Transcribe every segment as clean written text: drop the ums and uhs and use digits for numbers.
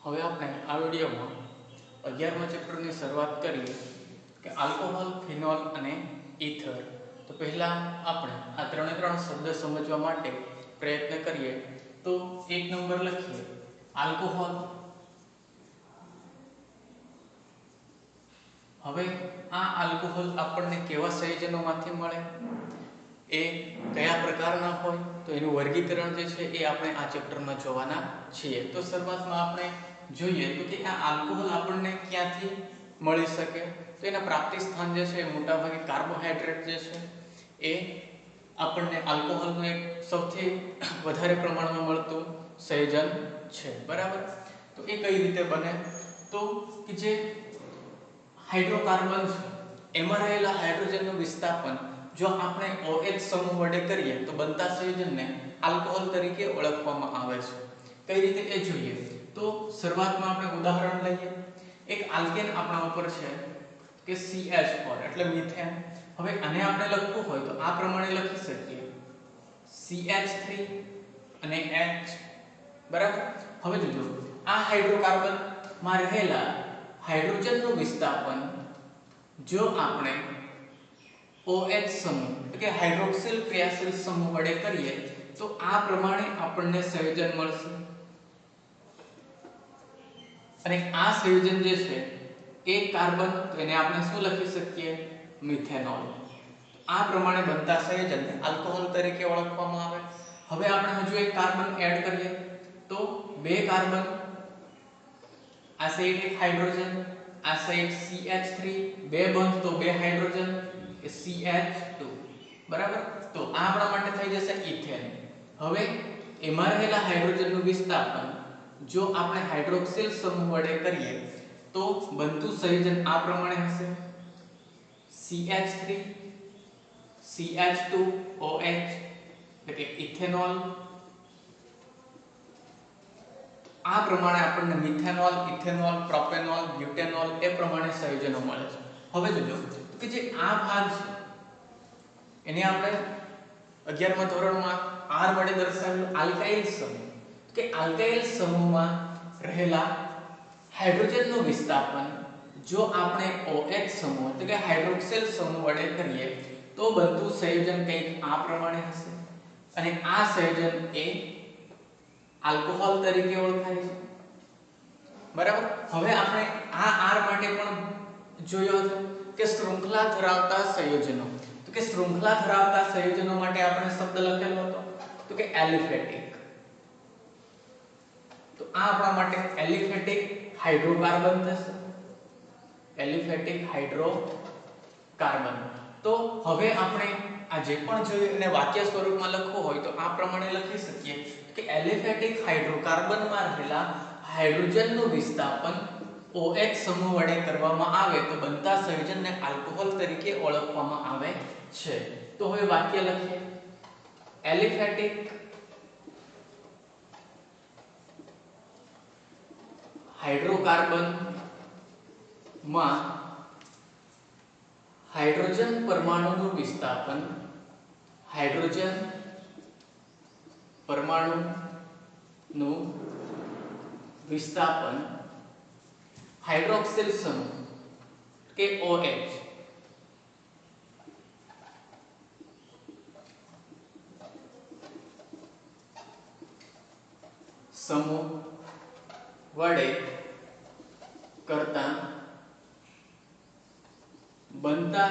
હવે આપણે આ વિડીયોમાં 11મા ચેપ્ટરની શરૂઆત કરીએ કે આલ્કોહોલ, ફિનોલ અને ઇથર. તો પહેલા આપણે આ ત્રણે ત્રણ શબ્દ સમજવા માટે પ્રયત્ન કરીએ. તો 1 નંબર લખીએ આલ્કોહોલ. હવે આ આલ્કોહોલ આપણને કેવા સંયોજનોમાંથી મળે, એ કયા પ્રકારના હોય, તો એનું વર્ગીકરણ જે છે એ આપણે આ ચેપ્ટરમાં જોવાના છીએ. તો શરૂઆતમાં આપણે જોઈએ તો કે આ આલ્કોહોલ આપણને ક્યાંથી મળી શકે. તો એના પ્રાપ્તિ સ્થાન જે છે મોટાભાગે કાર્બોહાઈડ્રેટ જે છે એ આપણને આલ્કોહોલનું એક સૌથી વધારે પ્રમાણમાં મળતું સંયોજન છે. બરાબર. તો એ કઈ રીતે બને, તો કે જે હાઇડ્રોકાર્બન છે એમાં રહેલા હાઇડ્રોજનનું વિસ્થાપન જો આપણે OH સમૂહ વડે કરીએ તો બનતા સંયોજનને આલ્કોહોલ તરીકે ઓળખવામાં આવે છે. કઈ રીતે એ જોઈએ. તો શરૂઆતમાં આપણે ઉદાહરણ લઈએ. એક આલ્કેન આપણા ઉપર છે કે CH4 એટલે મિથેન. હવે આને આપણે લખવું હોય તો આ પ્રમાણે લખી શકીએ CH3 અને H. બરાબર. હવે જોજો આ હાઇડ્રોકાર્બન માં રહેલા હાઇડ્રોજનનું વિસ્થાપન જો આપણે OH સમૂહ એટલે કે હાઇડ્રોક્સિલ ક્રિયાશીલ સમૂહ વડે કરીએ તો આ પ્રમાણે આપણને સંયોજન મળશે. અને આ સંયોજન જે છે એક કાર્બન, એને આપણે શું લખી શકીએ, મિથેનોલ. આ પ્રમાણે બનતા સંયોજનને આલ્કોહોલ તરીકે ઓળખવામાં આવે. હવે આપણે હજુ એક કાર્બન એડ કરીએ તો બે કાર્બન, આ સાઈડ એક હાઇડ્રોજન, આ સાઈડ CH3, બે બંધ તો બે હાઇડ્રોજન એ CH2. બરાબર. તો આ આપણા માટે થઈ જશે ઇથેન. હવે એમાં રહેલા હાઇડ્રોજનનું વિસ્થાપન જો આપણે હાઇડ્રોક્સિલ સમૂહ વડે કરીએ તો બનતું સંયોજન આ પ્રમાણે હશે CH3 CH2OH એટલે કે ઇથેનોલ. આ પ્રમાણે આપણને મિથેનોલ, ઇથેનોલ, પ્રોપેનોલ, બ્યુટેનોલ એ પ્રમાણે સંયોજનો મળે છે. હવે જોજો કે જે આ ભાગ છે એને આપણે 11મા ધોરણમાં R વડે દર્શાવેલું આલ્કાઇલ સમૂહ. કે આલ્કાઇલ સમૂહમાં રહેલા હાઇડ્રોજનનું વિસ્થાપન જો આપણે OH સમૂહ એટલે કે હાઇડ્રોક્સિલ સમૂહ વડે કરીએ તો બનતું સંયોજન કંઈક આ પ્રમાણે હશે. અને આ સંયોજન એ આલ્કોહોલ તરીકે ઓળખાય છે. બરાબર. હવે આપણે આ R માટે પણ જોયો હતો કે શૃંખલા ધરાવતા સંયોજનો. તો કે શૃંખલા ધરાવતા સંયોજનો માટે આપણે શબ્દ લખેલો હતો તો કે એલિફેટિક. તો આ આપણા માટે એલિફેટિક હાઇડ્રોકાર્બન થશે. Aliphatic hydrocarbon. તો હવે આપણે આ જે પણ જોયું એને વાક્ય સ્વરૂપમાં લખવું હોય તો આ પ્રમાણે લખી શકીએ કે એલિફેટિક હાઇડ્રોકાર્બનમાં રહેલા હાઇડ્રોજનનું વિસ્થાપન OH સમૂહ વડે કરવામાં આવે તો બનતા સંયોજનને આલ્કોહોલ તરીકે ઓળખવામાં આવે છે. તો હવે વાક્ય લખીએ. એલિફેટિક હાઇડ્રોકાર્બન માં હાઇડ્રોજન પરમાણુનું વિસ્થાપન, હાઇડ્રોજન પરમાણુનું વિસ્થાપન હાઇડ્રોક્સિલ સમૂહ કે OH સમૂહ વડે કરતા બનતા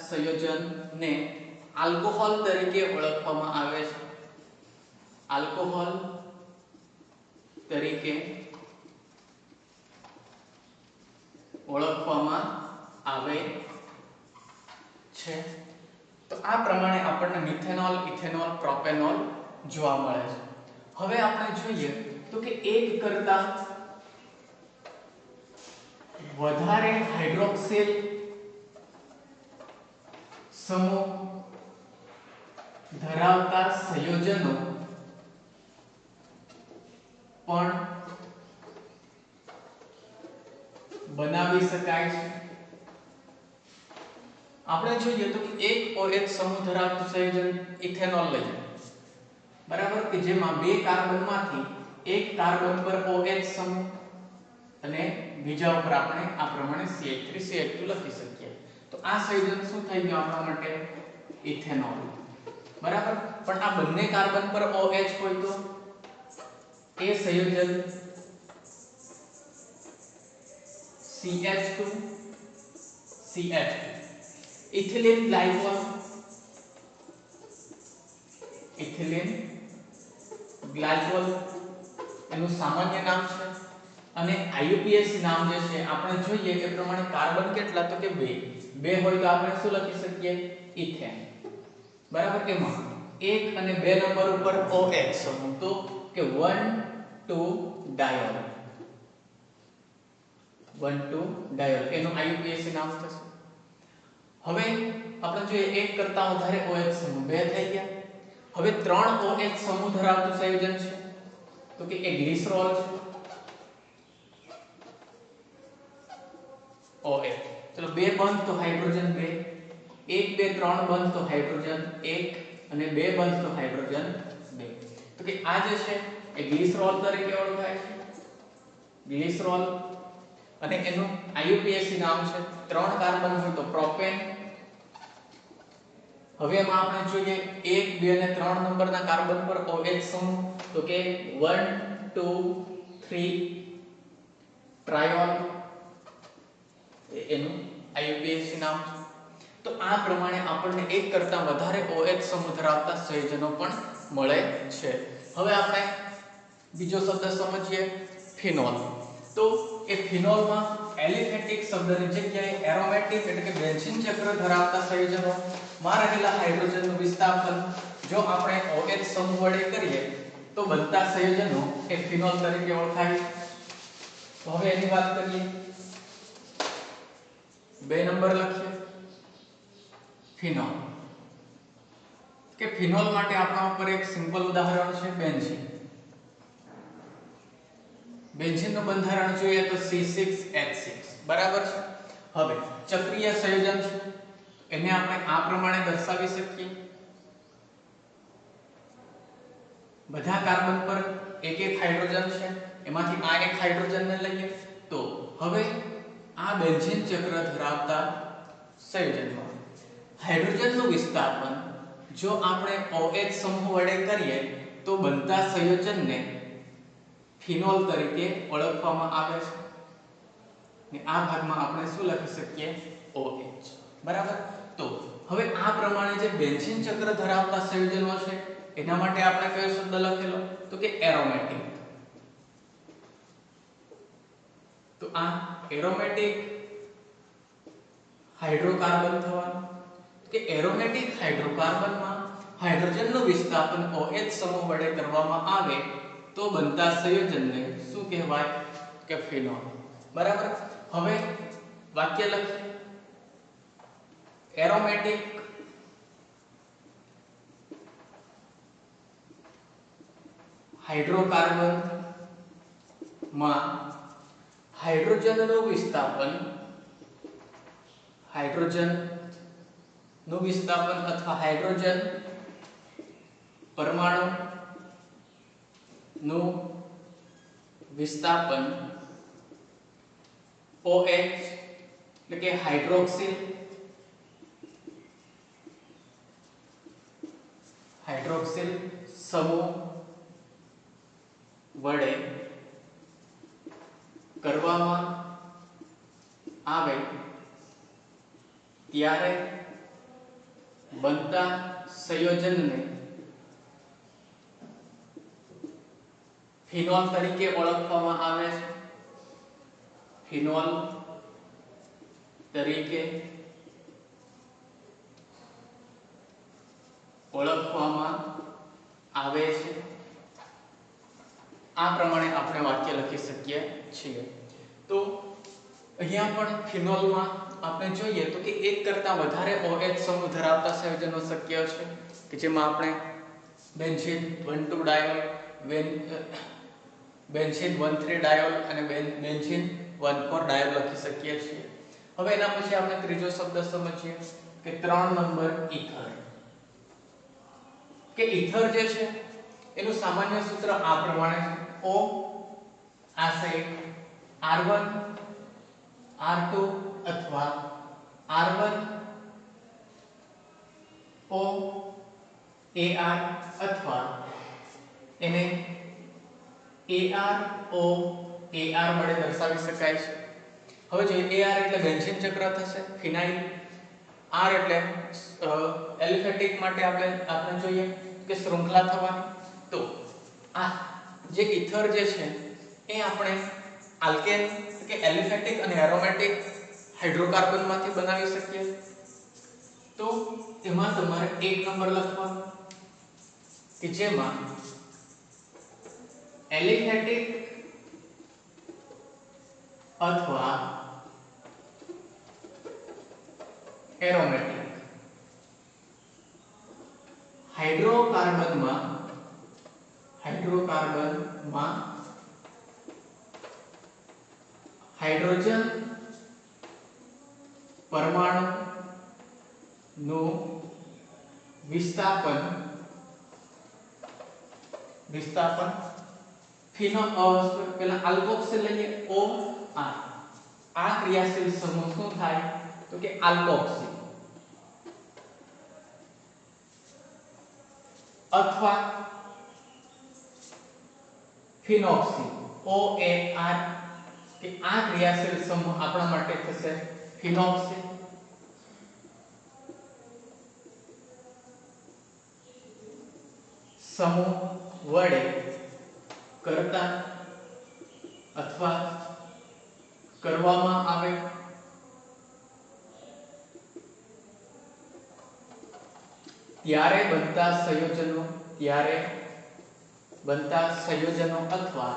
સંયોજનને આલ્કોહોલ તરીકે ઓળખવામાં આવે છે. આલ્કોહોલ તરીકે ઓળખવામાં આવે છે. તો આ પ્રમાણે આપણને મિથેનોલ, ઇથેનોલ, પ્રોપેનોલ જોવા મળે છે. હવે આપણે જોઈએ તો કે એક કરતા વધારે હાઇડ્રોક્સિલ સમૂહ ધરાવતા સંયોજનો પણ બનાવી શકાય છે. આપણે જોઈએ તો કે એક OH સમૂહ ધરાવતું સંયોજન ઇથેનોલ લઈએ. બરાબર, કે જેમાં બે કાર્બનમાંથી એક કાર્બન પર OH સમૂહ અને બીજા ઉપર આપણે આ પ્રમાણે CH3 CH2 લખી શકીએ. તો આ સંયોજન શું થઈ ગયું આપણા માટે? ઇથેનોલ. બરાબર, પણ આ બંને કાર્બન પર OH હોય તો એ સંયોજન CH2 CH2 ethylene glycol. Ethylene glycol એનું સામાન્ય નામ છે અને IUPAC નામ જે છે આપણે જોઈએ એ પ્રમાણે કાર્બન કેટલા? તો કે 2 હોય તો આપણે શું લખી શકીએ? ઇથેન. બરાબર, એમાં 1 અને 2 નંબર ઉપર OH સમૂહ તો કે 1,2 ડાયોલ. 1,2 ડાયોલ એનું IUPAC નામ થશે. હવે આપણે જોઈએ 1 કરતા વધારે OH સમૂહ 2 થઈ ગયા. હવે 3 OH સમૂહ ધરાવતું સંયોજન છે તો કે એ ગ્લિસરોલ છે. OH. ચલો 2 બંધ તો હાઇડ્રોજન 2, 1 2 3 બંધ તો હાઇડ્રોજન 1 અને 2 બંધ તો હાઇડ્રોજન 2. તો કે આ જે છે એ ગ્લિસરોલ તરીકે ઓળખાય છે. ગ્લિસરોલ અને એનું IUPAC નામ છે. 3 કાર્બન હોય તો પ્રોપેન. હવે એમાં આપણે જોઈએ 1 2 અને 3 નંબરના કાર્બન પર OH સમૂહ તો કે 1 2 3 ટ્રાયોલ એનું IUPAC નામ છે. તો આ પ્રમાણે આપણને એક કરતા વધારે OH સમૂહ ધરાવતા સંયોજનો પણ મળે છે. હવે આપણે બીજો શબ્દ સમજીએ, ફિનોલ. તો એ ફિનોલમાં એલિફેટિક શબ્દની જગ્યાએ એરોમેટિક એટલે કે બેન્ઝીન ચક્ર ધરાવતા સંયોજનો માં રહેલા હાઇડ્રોજનનું વિસ્થાપન જો આપણે OH સમૂહ વડે કરીએ તો બનતા સંયોજનો એ ફિનોલ તરીકે ઓળખાય. તો હવે એની વાત કરીએ. 2 નંબર લખીએ ફિનોલ. કે ફિનોલ માટે આપણા ઉપર એક સિમ્પલ ઉદાહરણ છે બેન્ઝીન. બેન્ઝીનનું બંધારણ જોઈએ તો C6H6. બરાબર છે. હવે ચક્રીય સંયોજન છે એને આપણે આ પ્રમાણે દર્શાવી શકીએ. બધા કાર્બન પર એક હાઇડ્રોજન છે, એમાંથી આ એક હાઇડ્રોજનને લઈએ તો હવે આ બેન્ઝીન ચક્ર ધરાવતા સંયોજનમાં હાઇડ્રોજનનું વિસ્થાપન જો આપણે OH સમૂહ વડે કરીએ તો બનતા સંયોજનને ફિનોલ તરીકે ઓળખવામાં આવે છે. ને આ ભાગમાં આપણે શું લખી શકીએ? OH. બરાબર. તો હવે આ પ્રમાણે જે બેન્ઝીન ચક્ર ધરાવતા સંયોજનો છે એના માટે આપણે કયો શબ્દ લખેલો? તો કે એરોમેટિક. તો આ એરોમેટિક હાઇડ્રોકાર્બન થવાનું. કે એરોમેટિક હાઇડ્રોકાર્બનમાં હાઇડ્રોજનનું વિસ્થાપન OH સમૂહ વડે કરવામાં આવે તો બનતા સંયોજનને શું કહેવાય? કે ફિનોલ. બરાબર. હવે વાક્ય લખીએ. એરોમેટિક હાઇડ્રોકાર્બન માં હાઇડ્રોજનનું વિસ્થાપન અથવા હાઇડ્રોજન પરમાણુ નું વિસ્થાપન OH એટલે કે હાઇડ્રોક્સિલ સમૂહ વડે કરવામાં આવે ત્યારે બનતા સંયોજનને ફિનોલ તરીકે ઓળખવામાં આવે છે. ફિનોલ તરીકે ઓળખવામાં આવે છે. આ પ્રમાણે આપણે વાક્ય લખી શકીએ છીએ. તો અહીંયા પણ ફિનોલમાં આપણે જોઈએ તો કે એક કરતા વધારે OH સમૂહ ધરાવતા સંયોજનો શક્ય છે કે જેમાં આપણે બેન્ઝીન 1,2 ડાયોલ, બેન્ઝીન 1,3 ડાયોલ અને બેન્ઝીન 1,4 ડાયોલ લખી શકીએ છીએ. હવે એના પછી આપણે ત્રીજો શબ્દ સમજીએ કે 3 નંબર ઈથર. કે ઈથર જે છે એનું સામાન્ય સૂત્ર આ પ્રમાણે છે. O આ છે R1 R2 અથવા R1 O AR અથવા એને AR O AR વડે દર્શાવી શકાય છે. હવે જોઈએ AR એટલે બેન્ઝીન ચક્ર થશે, ફિનાઇલ. R એટલે એલિફેટિક માટે આપણે જોઈએ કે શૃંખલા થવાની. તો આ જે ઇથર જે છે એ આપણે આલ્કેન કે એલિફેટિક અને એરોમેટિક હાઇડ્રોકાર્બન માંથી બનાવી શકીએ. તો એમાં તમારે 1 નંબર લખવાનો કે જેમાં એલિફેટિક અથવા એરોમેટિક હાઇડ્રોકાર્બનમાં હાઇડ્રોજન પરમાણુ નું વિસ્થાપન પેલા આલ્કોક્સિલ લઈએ O R. આ ક્રિયાશીલ સમૂહ શું થાય તો કે આલ્કોક્સિલ અથવા ફિનોક્સિલ OAR કે આ ક્રિયાશીલ સમૂહ આપણા માટે થશે ફિનોક્સિલ. સમૂહ વડે કરતા અથવા કરવામાં આવે ત્યારે બનતા સંયોજનો અથવા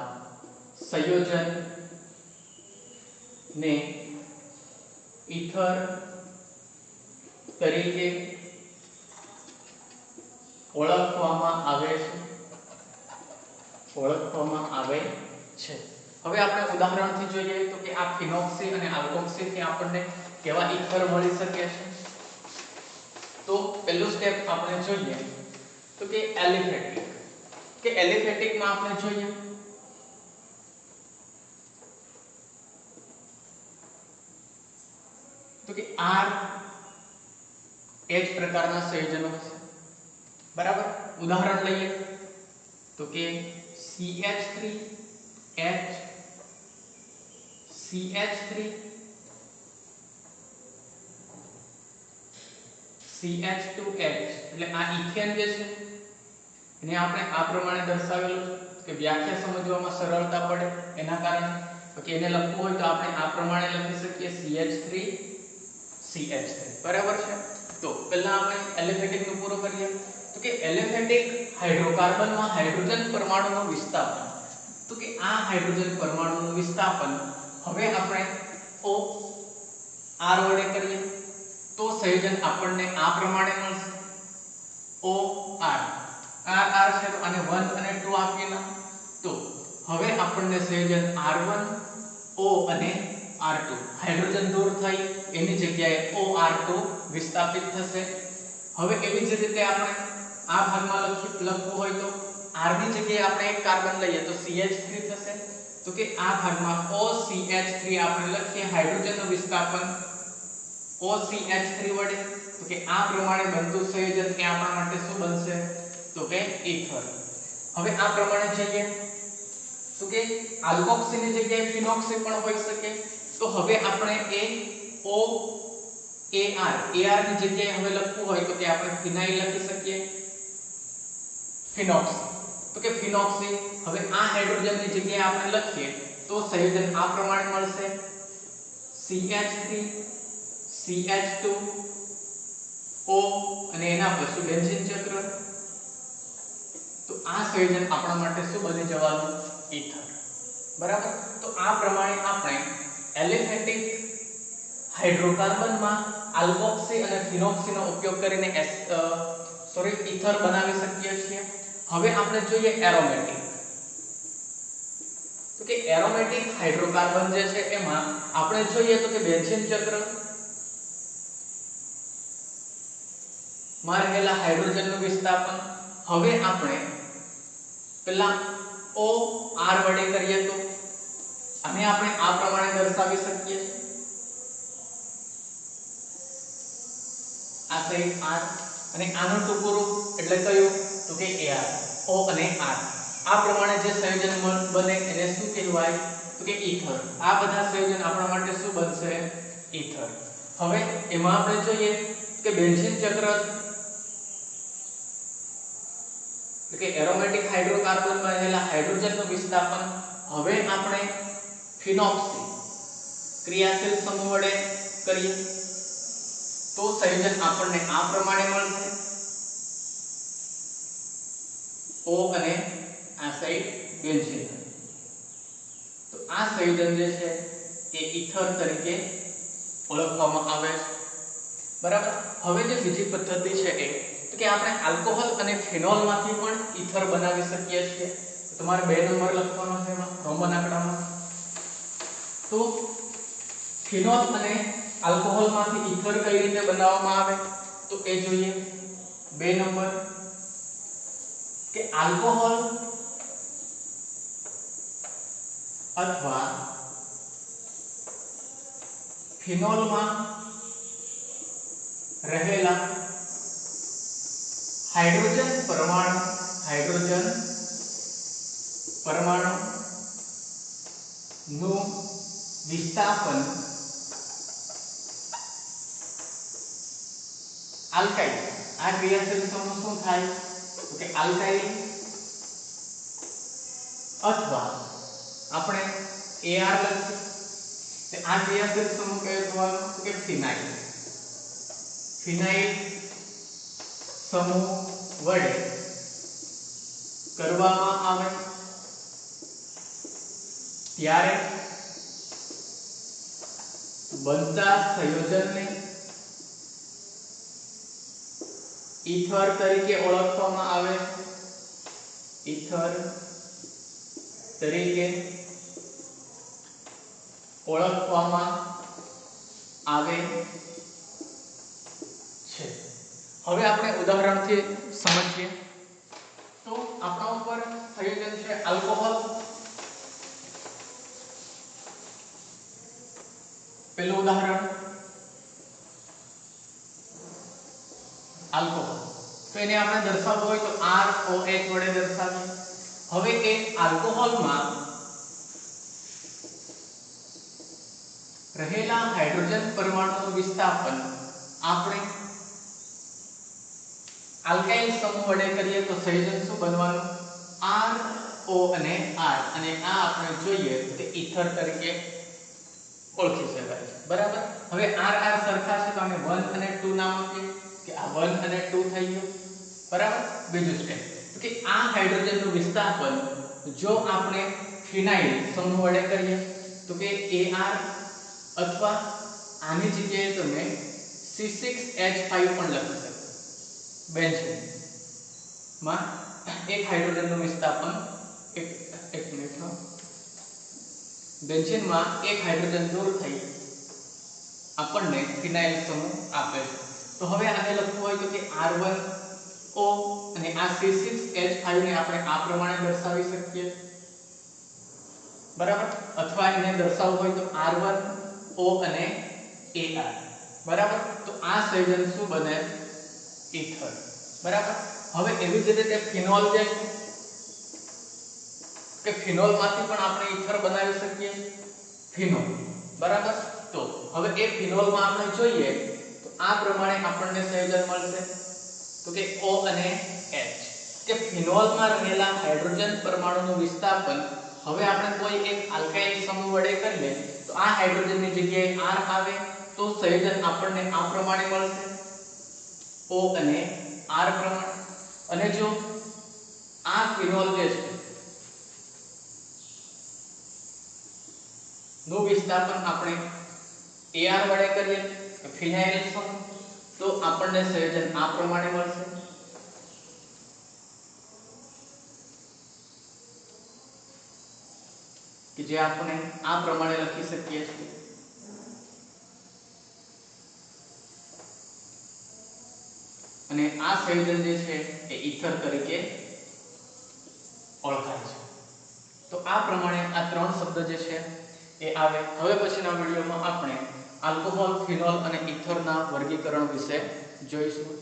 સંયોજન ને ઇથર તરીકે ઓળખવામાં આવે છે. હવે આપણે ઉદાહરણથી જોઈએ તો કે આ ફિનોક્સિલ અને આલ્કોક્સિલ થી આપણને કેવા ઇથર મળી શકે છે. તો પહેલું સ્ટેપ આપણે જોઈએ તો કે એલિફેટિક માં આપણે જોઈએ તો કે R H પ્રકારના સંયોજનો છે. બરાબર. ઉદાહરણ લઈએ તો કે CH3H CH3 CH2H એટલે આ ઇથેન જે છે એને આપણે આ પ્રમાણે દર્શાવેલું છે કે વ્યાખ્યા સમજવામાં સરળતા પડે એના કારણે. તો કે એને લખવું હોય તો આપણે આ પ્રમાણે લખી શકીએ CH3 CH3. બરાબર છે. તો પહેલા આપણે એલિફેટિક નું પૂરું કરીએ તો કે એલિફેટિક હાઇડ્રોકાર્બનમાં હાઇડ્રોજન પરમાણુનું વિસ્થાપન. તો કે આ હાઇડ્રોજન પરમાણુનું વિસ્થાપન હવે આપણે O R વડે કરીએ તો સંયોજન આપણને આ પ્રમાણે મળશે O R. R છે તો આને 1 અને 2 આપીના. તો હવે આપણને સંયોજન R1 O અને R2 હાઇડ્રોજન દૂર થઈ એની જગ્યાએ OR2 વિસ્થાપિત થશે. હવે એવી જ રીતે આપણે આ ભાગમાં લખવું હોય તો R ની જગ્યાએ આપણે એક કાર્બન લઈએ તો CH3 થશે. તો કે આ ભાગમાં OCH3 આપણે લખીએ હાઇડ્રોજનનું વિસ્થાપન OCH3 વડે. તો કે આ પ્રમાણે બનતું સંયોજન કે આપણા માટે શું બનશે તો કે ઇથર. હવે આ પ્રમાણે જોઈએ તો કે આલ્કોક્સિલની જગ્યાએ ફિનોક્સિલ પણ હોઈ શકે. તો હવે આપણે O AR ની જગ્યાએ હવે લખવું હોય તો કે આપણે ફિનાઇલ લખી શકીએ ફિનોક્સિલ. તો કે ફિનોક્સિલ હવે આ હાઇડ્રોજનની જગ્યાએ આપણે લખીએ તો સંયોજન આ પ્રમાણે મળશે CH3 CH2 O અને એના પછી બેન્ઝીન ચક્ર. તો આ સંયોજન આપણા માટે શું બની જવાનું ઇથર. બરાબર. તો આ પ્રમાણે આપણે એલિફેટિક હાઇડ્રોકાર્બનમાં આલ્કોક્સિલ અને ફિનોક્સિલ નો ઉપયોગ કરીને ઇથર બનાવી શકીએ છીએ. હવે આપણે જોઈએ એરોમેટિક. તો કે એરોમેટિક હાઇડ્રોકાર્બન જે છે એમાં આપણે જોઈએ તો કે બેન્ઝીન ચક્ર માં રહેલા હાઇડ્રોજનનું વિસ્થાપન. હવે આપણે પેલા O R વડે કરીએ તો આને આપણે આ પ્રમાણે દર્શાવી શકીએ છીએ, આ સાઈડ R અને આનું ટૂંકું રૂપ એટલે કયું તો કે AR, O અને R આ પ્રમાણે જે સંયોજન બને એને શું કહેવાય તો કે ઈથર. આ બધા સંયોજન આપણા માટે શું બનશે ઈથર. હવે એમાં આપણે જોઈએ કે બેન્ઝીન ચક્ર એટલે કે એરોમેટિક હાઇડ્રોકાર્બનમાં રહેલા હાઇડ્રોજનનું વિસ્થાપન હવે આપણે ફિનોક્સી ક્રિયાશીલ સમૂહ વડે કરીએ તો સંયોજન આપણને આ પ્રમાણે મળશે, O અને આ સાઈડ બેન્ઝીન. તો આ સંયોજન જે છે એ ઈથર તરીકે ઓળખવામાં આવે છે. બરાબર. હવે જે બીજી પદ્ધતિ છે એ તો કે આપણે આલ્કોહોલ અને ફિનોલ માંથી પણ ઈથર બનાવી શકીએ છીએ. તો તમારે 2 નંબર લખવાનો છે એમાં રોમન આંકડામાં. તો ફિનોલ અને આલ્કોહોલ માંથી ઈથર કઈ રીતે બનાવવામાં આવે તો એ જોઈએ. 2 નંબર કે આલ્કોહોલ અથવા ફિનોલમાં રહેલા હાઇડ્રોજન પરમાણુ નું વિસ્થાપન આલ્કાઇલ. આ ક્રિયાશીલ સમૂહ શું થાય તો કે આલ્કાઇલ અથવા આપણે AR લખીએ તો આ ક્રિયાશીલ સમૂહ કયો થવાનો તો કે ફિનાઇલ. ફિનાઇલ સમૂહ વડે કરવામાં આવે ત્યારે બનતા સંયોજનને ઈથર તરીકે ઓળખવામાં આવે છે. ઈથર તરીકે ઓળખવામાં આવે છે. હવે આપણે ઉદાહરણથી સમજીએ તો આપણા ઉપર સંયોજન છે આલ્કોહોલ. પહેલું ઉદાહરણ આલ્કોહોલ. તો એને આપણે દર્શાવવું હોય તો ROH વડે દર્શાવીએ. હવે એ આલ્કોહોલમાં રહેલા હાઇડ્રોજન પરમાણુનું વિસ્થાપન આપણે આલ્કાઇલ સમૂહ વડે કરીએ તો સંયોજન શું બનવાનું RO અને R અને આ આપણે જોઈએ તો ઈથર તરીકે ઓળખી શકાય છે. બરાબર. હવે RR સરખા છે તો આને 1 અને 2 નામ આપીએ કે આ 1 અને 2 થઈ ગયું. બરાબર. બીજું સ્ટેપ તો કે આ હાઇડ્રોજનનું વિસ્થાપન જો આપણે ફિનાઇલ સમૂહ વડે કરીએ તો કે AR અથવા આની જગ્યાએ તમે C6H5 પણ લખી શકો. બેન્ઝીન માં એક હાઇડ્રોજનનું વિસ્થાપન એક મિનિટ બેન્ઝીન માં એક હાઇડ્રોજન દૂર થઈ આપણને ફિનાઇલ સમૂહ આપે છે. તો હવે આને લખવું હોય તો કે R1O અને આ C6H5 ને આપણે આ પ્રમાણે દર્શાવી શકીએ. બરાબર. અથવા એને દર્શાવવું હોય તો R1O અને AR. બરાબર. તો આ સંયોજન શું બને ઈથર. બરાબર. હવે એવી જ રીતે ફિનોલ જે કે ફિનોલ માંથી પણ આપણે ઈથર બનાવી શકીએ. ફિનોલ. બરાબર. તો હવે એ ફિનોલ માં આપણે જોઈએ તો આ પ્રમાણે આપણને સંયોજન મળશે તો કે O અને H. કે ફિનોલ માં રહેલા હાઇડ્રોજન પરમાણુનું વિસ્થાપન હવે આપણે કોઈ એક આલ્કાઇલ સમૂહ વડે કરીએ તો આ હાઇડ્રોજનની જગ્યાએ R આવે તો સંયોજન આપણને આ પ્રમાણે મળશે O અને R પ્રમાણે. અને જો આ ફિનોલ જે છે નું વિસ્થાપન આપણે AR વડે કરીએ ફિનાઇલ સમૂહ તો આપણને સંયોજન આ પ્રમાણે મળશે કે જે આપણે આ પ્રમાણે લખી શકીએ છીએ. અને આ સંયોજન જે છે એ ઈથર તરીકે ઓળખાય છે. તો આ પ્રમાણે આ ત્રણ શબ્દ જે છે એ આવે. હવે પછીના વિડીયોમાં આપણે આલ્કોહોલ, ફિનોલ અને ઇથરના વર્ગીકરણ વિશે જોઈશું.